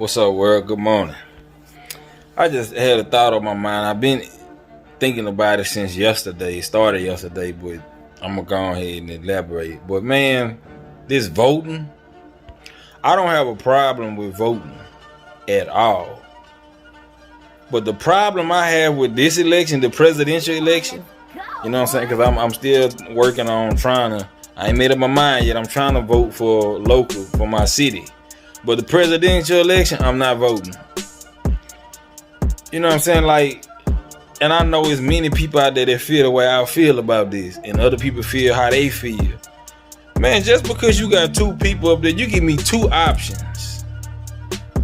What's up, world? Good morning. I just had a thought on my mind. I've been thinking about it since yesterday. It started yesterday, but I'm going to go ahead and elaborate. But man, this voting, I don't have a problem with voting at all. But the problem I have with this election, the presidential election, you know what I'm saying? Because I'm still working on I ain't made up my mind yet. I'm trying to vote for local, for my city. But the presidential election, I'm not voting. You know what I'm saying? Like, and I know there's many people out there that feel the way I feel about this, and other people feel how they feel. Man, just because you got two people up there, you give me two options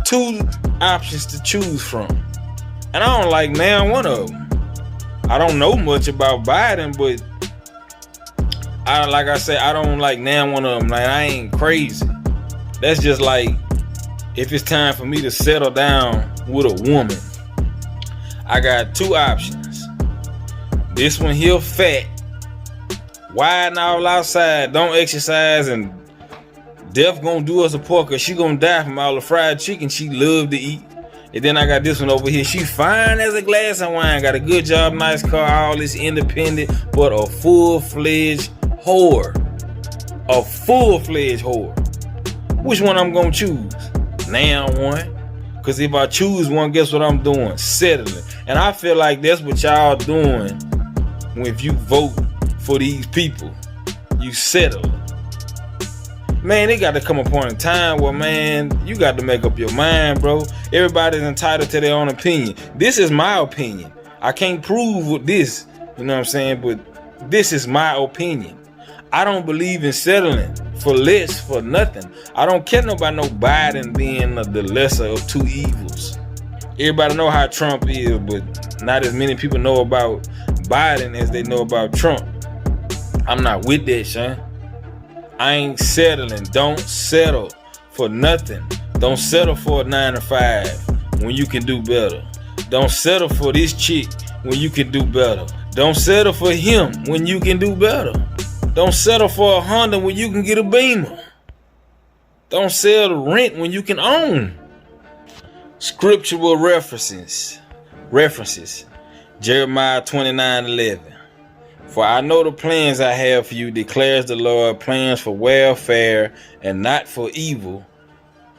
to choose from, and I don't like now one of them. I don't know much about Biden, but like I said, I don't like now one of them. Like, I ain't crazy. That's just like, if it's time for me to settle down with a woman, I got two options. This one here fat, wide and all outside, don't exercise, and death gonna do us a part because she gonna die from all the fried chicken she love to eat. And then I got this one over here. She fine as a glass of wine, got a good job, nice car, all this independent, but a full-fledged whore. A full-fledged whore. Which one I'm gonna choose? Now one. Because if I choose one, guess what I'm doing? Settling. And I feel like that's what y'all doing if you vote for these people. You settle. Man, it got to come a point in time where, man, you got to make up your mind, bro. Everybody's entitled to their own opinion. This is my opinion. I can't prove with this, you know what I'm saying? But this is my opinion. I don't believe in settling for less, for nothing. I don't care about no Biden being the lesser of two evils. Everybody know how Trump is, but not as many people know about Biden as they know about Trump. I'm not with that, son. I ain't settling. Don't settle for nothing. Don't settle for a 9 to 5 when you can do better. Don't settle for this chick when you can do better. Don't settle for him when you can do better. Don't settle for a Honda when you can get a Beamer. Don't sell the rent when you can own. Scriptural references. Jeremiah 29:11. For I know the plans I have for you, declares the Lord, plans for welfare and not for evil,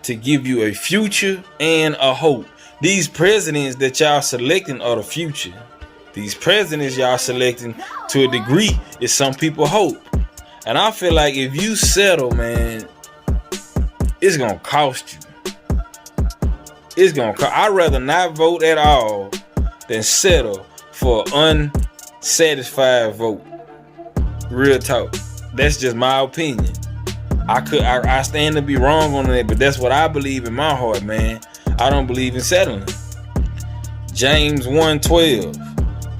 to give you a future and a hope. These presidents that y'all selecting are the future. These presidents y'all selecting, to a degree, is some people hope. And I feel like if you settle, man, it's gonna cost you. It's gonna cost. I'd rather not vote at all than settle for an unsatisfied vote. Real talk. That's just my opinion. I stand to be wrong on that, but that's what I believe in my heart, man. I don't believe in settling. James 1:12.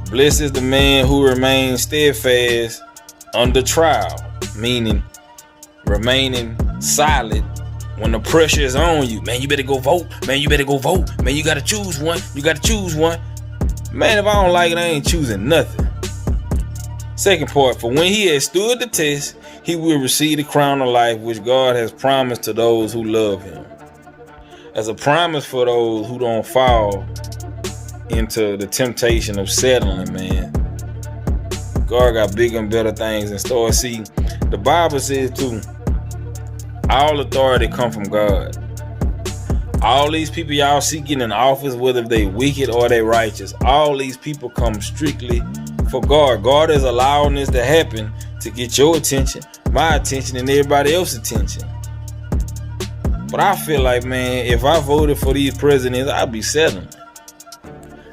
Blessed is the man who remains steadfast under trial, meaning remaining solid when the pressure is on you. Man, you better go vote. Man, you better go vote. Man, you gotta choose one. Man, if I don't like it, I ain't choosing nothing. Second part, for when he has stood the test, he will receive the crown of life which God has promised to those who love him. As a promise for those who don't fall into the temptation of settling, man. God got bigger and better things in store. See, the Bible says too, all authority come from God. All these people y'all seeking in office, whether they wicked or they righteous, all these people come strictly for God. God is allowing this to happen to get your attention, my attention, and everybody else's attention. But I feel like, man, if I voted for these presidents, I'd be settling.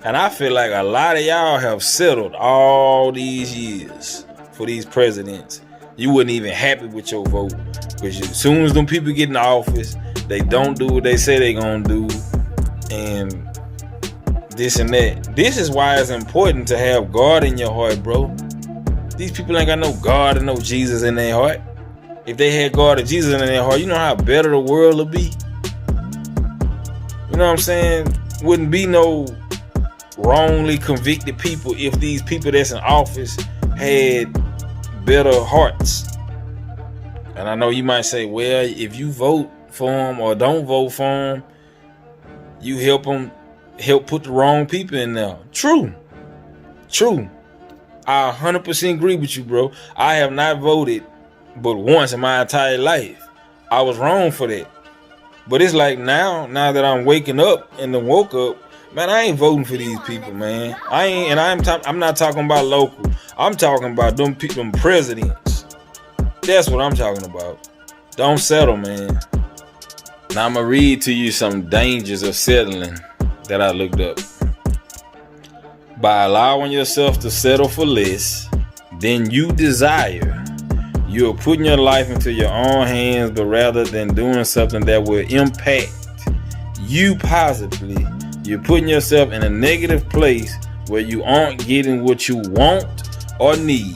And I feel like a lot of y'all have settled all these years for these presidents. You wasn't even happy with your vote. Because as soon as them people get in the office, they don't do what they say they gonna do. And this and that. This is why it's important to have God in your heart, bro. These people ain't got no God and no Jesus in their heart. If they had God and Jesus in their heart, you know how better the world would be? You know what I'm saying? Wouldn't be no wrongly convicted people if these people that's in office had better hearts. And I know you might say, well, if you vote for them or don't vote for them, You help put the wrong people in there. True. I 100% agree with you, bro. I have not voted but once in my entire life. I was wrong for that. But it's like now that I'm waking up and then woke up, man, I ain't voting for these people, man. I'm not talking about local. I'm talking about them presidents. That's what I'm talking about. Don't settle, man. Now I'm gonna read to you some dangers of settling that I looked up. By allowing yourself to settle for less than you desire, you're putting your life into your own hands, but rather than doing something that will impact you positively, you're putting yourself in a negative place where you aren't getting what you want or need.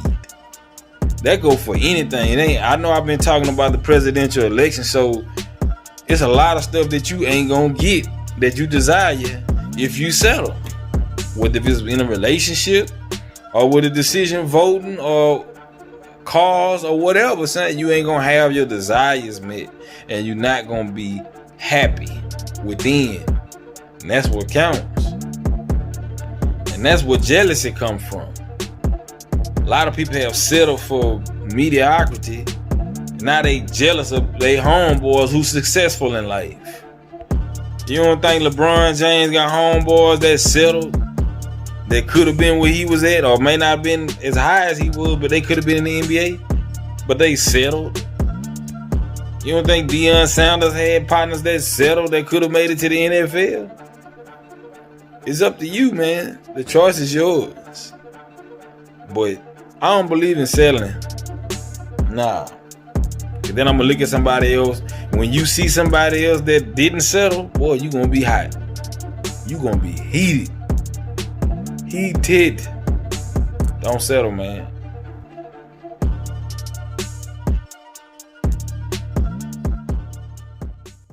That go for anything. I know I've been talking about the presidential election, so it's a lot of stuff that you ain't gonna get that you desire if you settle. Whether it's in a relationship or with a decision voting or cars or whatever, son, you ain't gonna have your desires met and you're not gonna be happy within. And that's what counts. And that's where jealousy comes from. A lot of people have settled for mediocrity. Now they jealous of their homeboys who's successful in life. You don't think LeBron James got homeboys that settled, that could have been where he was at, or may not have been as high as he was, but they could have been in the NBA, but they settled? You don't think Deion Sanders had partners that settled, that could have made it to the NFL? It's up to you, man. The choice is yours. But I don't believe in settling. Nah. And then I'm gonna look at somebody else. When you see somebody else that didn't settle, boy, you gonna be hot. You gonna be heated. Don't settle, man.